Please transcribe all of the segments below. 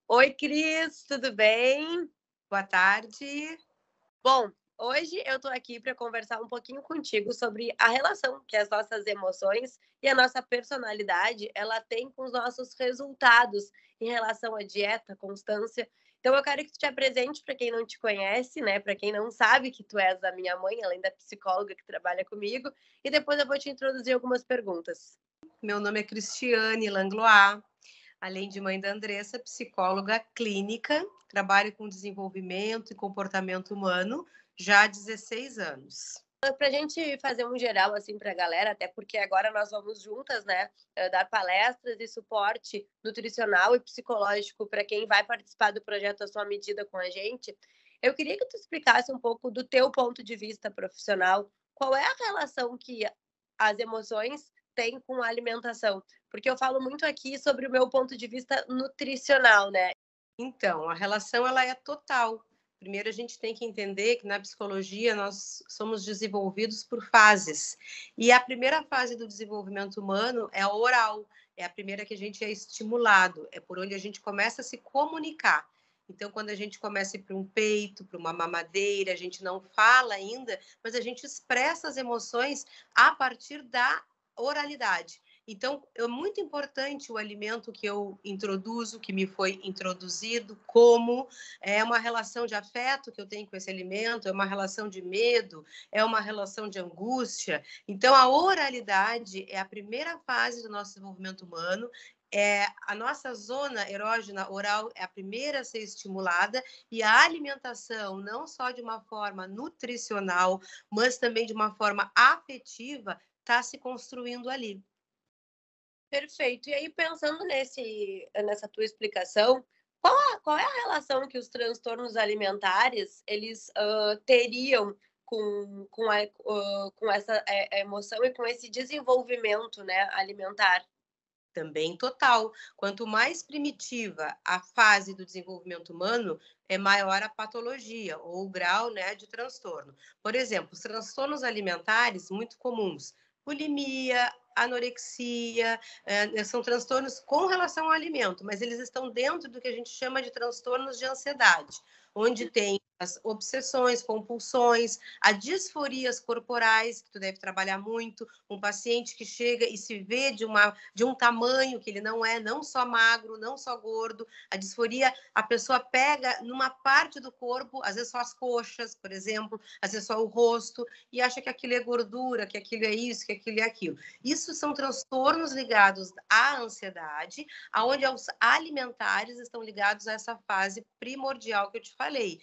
Oi, Cris, tudo bem? Boa tarde. Bom, hoje eu tô aqui para conversar um pouquinho contigo sobre a relação que as nossas emoções e a nossa personalidade, ela tem com os nossos resultados em relação à dieta, constância. Então eu quero que tu te apresente para quem não te conhece, né? Para quem não sabe que tu és a minha mãe, além da psicóloga que trabalha comigo, e depois eu vou te introduzir algumas perguntas. Meu nome é Cristiane Langlois, além de mãe da Andressa, psicóloga clínica, trabalho com desenvolvimento e comportamento humano já há 16 anos. Para a gente fazer um geral assim para a galera, até porque agora nós vamos juntas, né, dar palestras e suporte nutricional e psicológico para quem vai participar do projeto à sua medida com a gente. Eu queria que tu explicasse um pouco do teu ponto de vista profissional, qual é a relação que as emoções têm com a alimentação? Porque eu falo muito aqui sobre o meu ponto de vista nutricional, né? Então, a relação ela é total. Primeiro, a gente tem que entender que na psicologia nós somos desenvolvidos por fases. E a primeira fase do desenvolvimento humano é a oral, é a primeira que a gente é estimulado, é por onde a gente começa a se comunicar. Então, quando a gente começa a ir para um peito, para uma mamadeira, a gente não fala ainda, mas a gente expressa as emoções a partir da oralidade. Então, é muito importante o alimento que eu introduzo, que me foi introduzido, como é uma relação de afeto que eu tenho com esse alimento, é uma relação de medo, é uma relação de angústia. Então, a oralidade é a primeira fase do nosso desenvolvimento humano. A nossa zona erógena oral é a primeira a ser estimulada e a alimentação, não só de uma forma nutricional, mas também de uma forma afetiva, está se construindo ali. Perfeito. E aí, pensando nessa tua explicação, qual é a relação que os transtornos alimentares eles teriam com essa emoção e com esse desenvolvimento, né, alimentar? Também total. Quanto mais primitiva a fase do desenvolvimento humano, é maior a patologia ou o grau, né, de transtorno. Por exemplo, os transtornos alimentares muito comuns, bulimia, anorexia, são transtornos com relação ao alimento, mas eles estão dentro do que a gente chama de transtornos de ansiedade, onde tem as obsessões, compulsões, as disforias corporais, que tu deve trabalhar muito, um paciente que chega e se vê de um tamanho que ele não é, não só magro, não só gordo. A disforia, a pessoa pega numa parte do corpo, às vezes só as coxas, por exemplo, às vezes só o rosto, e acha que aquilo é gordura, que aquilo é isso, que aquilo é aquilo. Isso são transtornos ligados à ansiedade, aonde os alimentares estão ligados a essa fase primordial que eu te falei,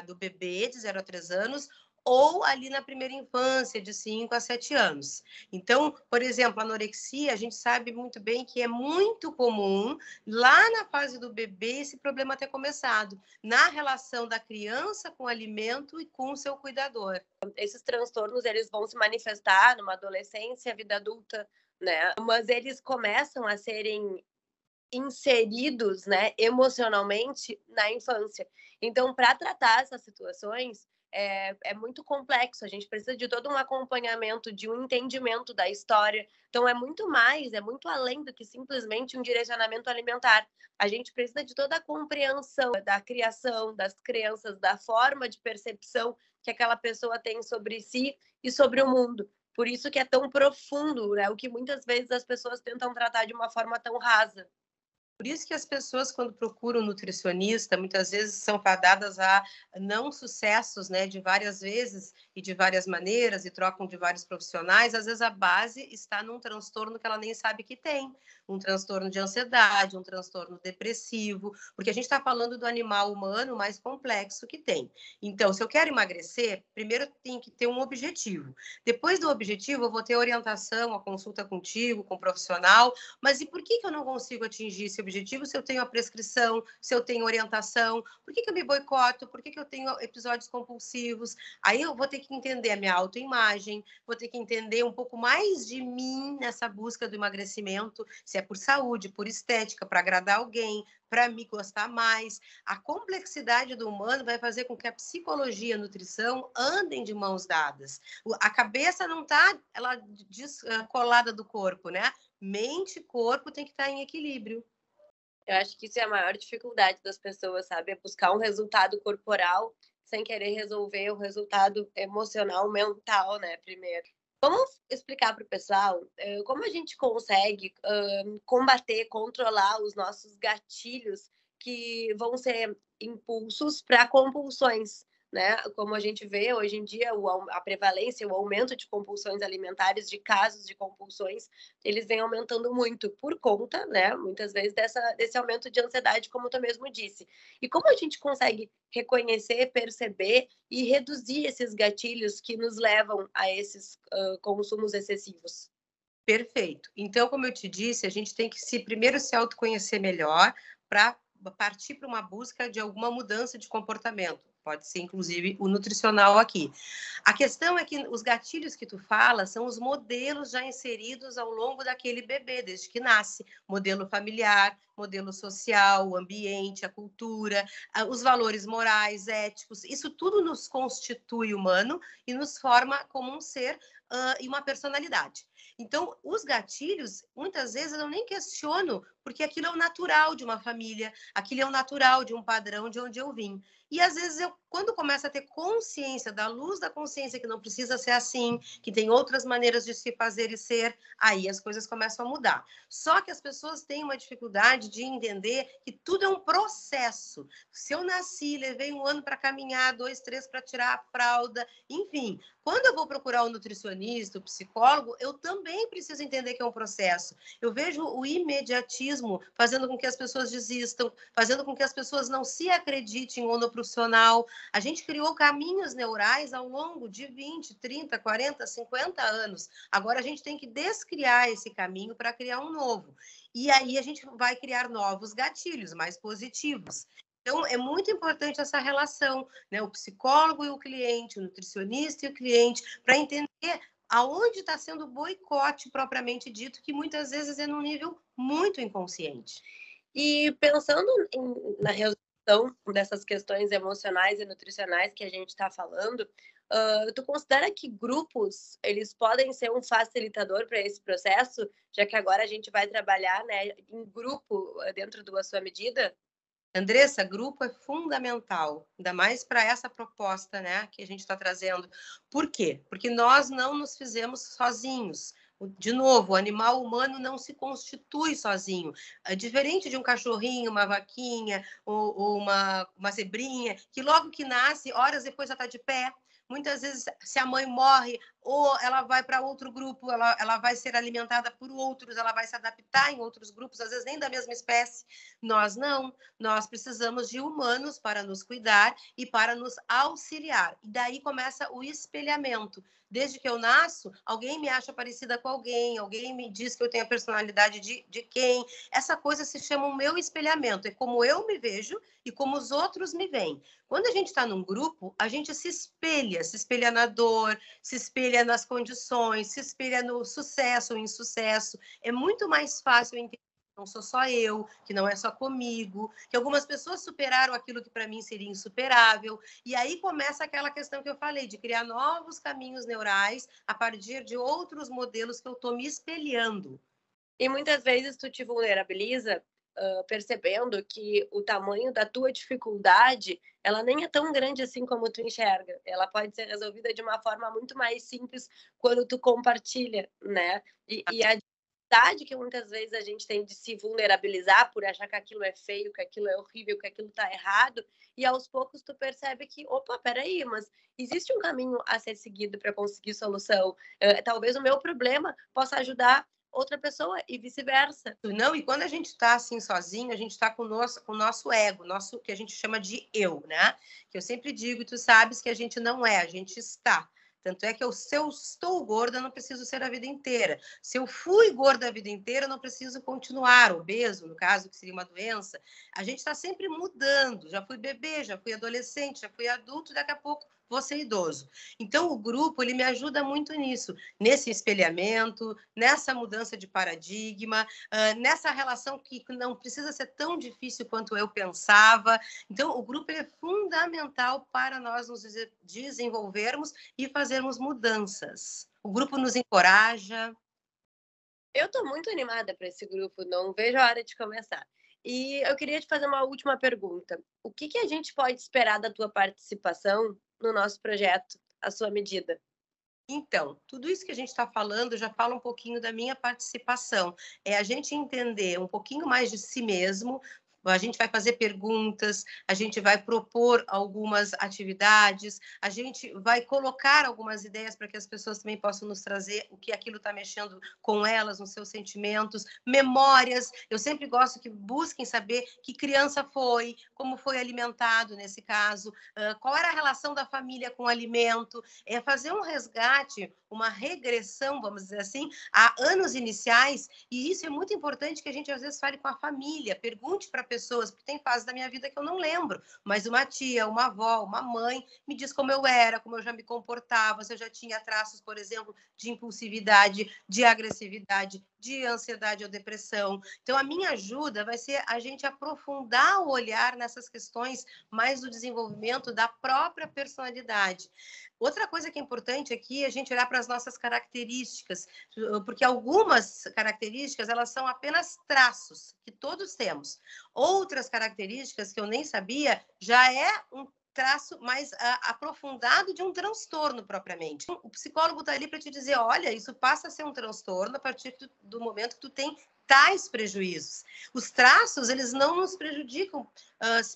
do bebê de 0 a 3 anos, ou ali na primeira infância, de 5 a 7 anos. Então, por exemplo, a anorexia, a gente sabe muito bem que é muito comum lá na fase do bebê esse problema ter começado, na relação da criança com o alimento e com o seu cuidador. Esses transtornos eles vão se manifestar numa adolescência, vida adulta, né? Mas eles começam a serem inseridos, né, emocionalmente na infância. Então, para tratar essas situações, é muito complexo. A gente precisa de todo um acompanhamento, de um entendimento da história. Então, é muito mais, é muito além do que simplesmente um direcionamento alimentar. A gente precisa de toda a compreensão da criação das crianças, da forma de percepção que aquela pessoa tem sobre si e sobre o mundo. Por isso que é tão profundo, né? O que muitas vezes as pessoas tentam tratar de uma forma tão rasa. Por isso que as pessoas, quando procuram um nutricionista, muitas vezes são fadadas a não sucessos, né, de várias vezes e de várias maneiras, e trocam de vários profissionais. Às vezes a base está num transtorno que ela nem sabe que tem, um transtorno de ansiedade, um transtorno depressivo, porque a gente está falando do animal humano mais complexo que tem. Então, se eu quero emagrecer, primeiro tem que ter um objetivo. Depois do objetivo, eu vou ter orientação, a consulta contigo, com o profissional, mas e por que eu não consigo atingir esse objetivo se eu tenho a prescrição, se eu tenho orientação? Por que eu me boicoto? Por que eu tenho episódios compulsivos? Aí eu vou ter que entender a minha autoimagem, vou ter que entender um pouco mais de mim nessa busca do emagrecimento, se é por saúde, por estética, para agradar alguém, para me gostar mais. A complexidade do humano vai fazer com que a psicologia e a nutrição andem de mãos dadas. A cabeça não está ela descolada do corpo, né? Mente e corpo tem que estar em equilíbrio. Eu acho que isso é a maior dificuldade das pessoas, sabe? É buscar um resultado corporal sem querer resolver o resultado emocional, mental, né? Primeiro. Vamos explicar para o pessoal como a gente consegue combater, controlar os nossos gatilhos que vão ser impulsos para compulsões, né? Como a gente vê hoje em dia, a prevalência, o aumento de compulsões alimentares, de casos de compulsões, eles vêm aumentando muito por conta, né? Muitas vezes desse aumento de ansiedade, como tu mesmo disse. E como a gente consegue reconhecer, perceber e reduzir esses gatilhos que nos levam a esses consumos excessivos? Perfeito. Então, como eu te disse, a gente tem que primeiro se autoconhecer melhor para partir para uma busca de alguma mudança de comportamento. Pode ser, inclusive, o nutricional aqui. A questão é que os gatilhos que tu fala são os modelos já inseridos ao longo daquele bebê, desde que nasce. Modelo familiar, modelo social, o ambiente, a cultura, os valores morais, éticos. Isso tudo nos constitui humano e nos forma como um ser e uma personalidade. Então, os gatilhos, muitas vezes, eu nem questiono, porque aquilo é o natural de uma família, aquilo é o natural de um padrão de onde eu vim. E, às vezes, quando começo a ter consciência, da luz da consciência, que não precisa ser assim, que tem outras maneiras de se fazer e ser, aí as coisas começam a mudar. Só que as pessoas têm uma dificuldade de entender que tudo é um processo. Se eu nasci, levei 1 ano para caminhar, 2, 3 para tirar a fralda, enfim. Quando eu vou procurar um nutricionista, um psicólogo, eu também preciso entender que é um processo. Eu vejo o imediatismo fazendo com que as pessoas desistam, fazendo com que as pessoas não se acreditem ou no profissional. A gente criou caminhos neurais ao longo de 20, 30, 40, 50 anos. Agora a gente tem que descriar esse caminho para criar um novo. E aí a gente vai criar novos gatilhos mais positivos. Então, é muito importante essa relação, né? O psicólogo e o cliente, o nutricionista e o cliente, para entender aonde está sendo o boicote propriamente dito, que muitas vezes é num nível muito inconsciente. E pensando na resolução dessas questões emocionais e nutricionais que a gente está falando, tu considera que grupos eles podem ser um facilitador para esse processo, já que agora a gente vai trabalhar, né, em grupo dentro da sua medida? Andressa, grupo é fundamental, ainda mais para essa proposta, né, que a gente está trazendo. Por quê? Porque nós não nos fizemos sozinhos. De novo, o animal humano não se constitui sozinho. É diferente de um cachorrinho, uma vaquinha ou uma zebrinha, que logo que nasce, horas depois já está de pé. Muitas vezes, se a mãe morre ou ela vai para outro grupo, ela vai ser alimentada por outros, ela vai se adaptar em outros grupos, às vezes nem da mesma espécie. Nós não. Nós precisamos de humanos para nos cuidar e para nos auxiliar. E daí começa o espelhamento. Desde que eu nasço, alguém me acha parecida com alguém me diz que eu tenho a personalidade de quem. Essa coisa se chama o meu espelhamento. É como eu me vejo e como os outros me veem. Quando a gente está num grupo, a gente se espelha na dor, se espelha nas condições, se espelha no sucesso ou insucesso. É muito mais fácil entender. Não sou só eu, que não é só comigo, que algumas pessoas superaram aquilo que para mim seria insuperável. E aí começa aquela questão que eu falei, de criar novos caminhos neurais a partir de outros modelos que eu estou me espelhando. E muitas vezes tu te vulnerabiliza percebendo que o tamanho da tua dificuldade, ela nem é tão grande assim como tu enxerga. Ela pode ser resolvida de uma forma muito mais simples quando tu compartilha, né? E a dificuldade que muitas vezes a gente tem de se vulnerabilizar por achar que aquilo é feio, que aquilo é horrível, que aquilo tá errado, e aos poucos tu percebe que, opa, peraí, mas existe um caminho a ser seguido para conseguir solução. Talvez o meu problema possa ajudar outra pessoa e vice-versa. Não, e quando a gente está assim sozinho, a gente está com o nosso ego, nosso que a gente chama de eu, né? Que eu sempre digo, e tu sabes que a gente não é, a gente está. Tanto é que se eu estou gorda, eu não preciso ser a vida inteira. Se eu fui gorda a vida inteira, eu não preciso continuar obeso, no caso, que seria uma doença. A gente está sempre mudando. Já fui bebê, já fui adolescente, já fui adulto, daqui a pouco vou ser idoso. Então, o grupo, ele me ajuda muito nisso, nesse espelhamento, nessa mudança de paradigma, nessa relação que não precisa ser tão difícil quanto eu pensava. Então, o grupo é fundamental para nós nos desenvolvermos e fazermos mudanças. O grupo nos encoraja. Eu estou muito animada para esse grupo, não vejo a hora de começar. E eu queria te fazer uma última pergunta. O que a gente pode esperar da tua participação no nosso projeto, à sua medida? Então, tudo isso que a gente está falando já fala um pouquinho da minha participação. É a gente entender um pouquinho mais de si mesmo. A gente vai fazer perguntas, a gente vai propor algumas atividades, a gente vai colocar algumas ideias para que as pessoas também possam nos trazer o que aquilo está mexendo com elas, nos seus sentimentos, memórias. Eu sempre gosto que busquem saber que criança foi, como foi alimentado nesse caso, qual era a relação da família com o alimento, é fazer um resgate, uma regressão, vamos dizer assim, a anos iniciais, e isso é muito importante que a gente às vezes fale com a família, pergunte para pessoas, porque tem fases da minha vida que eu não lembro, mas uma tia, uma avó, uma mãe me diz como eu era, como eu já me comportava, se eu já tinha traços, por exemplo, de impulsividade, de agressividade, de ansiedade ou depressão. Então, a minha ajuda vai ser a gente aprofundar o olhar nessas questões mais do desenvolvimento da própria personalidade. Outra coisa que é importante aqui é a gente olhar para as nossas características, porque algumas características elas são apenas traços que todos temos. Outras características que eu nem sabia já é um traço mais aprofundado de um transtorno propriamente. O psicólogo está ali para te dizer, olha, isso passa a ser um transtorno a partir do momento que tu tem tais prejuízos. Os traços, eles não nos prejudicam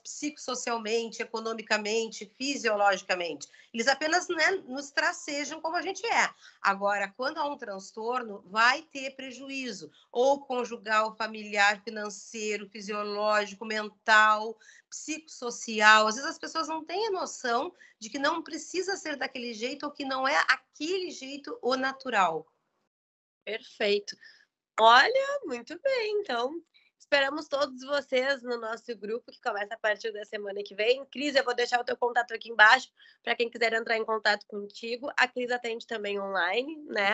psicossocialmente, economicamente, fisiologicamente. Eles apenas, né, nos tracejam como a gente é. Agora, quando há um transtorno, vai ter prejuízo, ou conjugal, familiar, financeiro, fisiológico, mental, psicossocial. Às vezes as pessoas não têm a noção de que não precisa ser daquele jeito ou que não é aquele jeito o natural. Perfeito. Olha, muito bem. Então, esperamos todos vocês no nosso grupo, que começa a partir da semana que vem. Cris, eu vou deixar o teu contato aqui embaixo para quem quiser entrar em contato contigo. A Cris atende também online, né?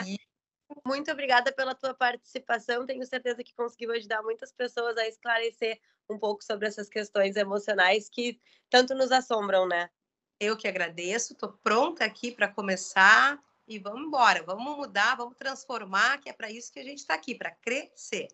Muito obrigada pela tua participação. Tenho certeza que conseguiu ajudar muitas pessoas a esclarecer um pouco sobre essas questões emocionais que tanto nos assombram, né? Eu que agradeço, estou pronta aqui para começar e vamos embora, vamos mudar, vamos transformar, que é para isso que a gente está aqui, para crescer.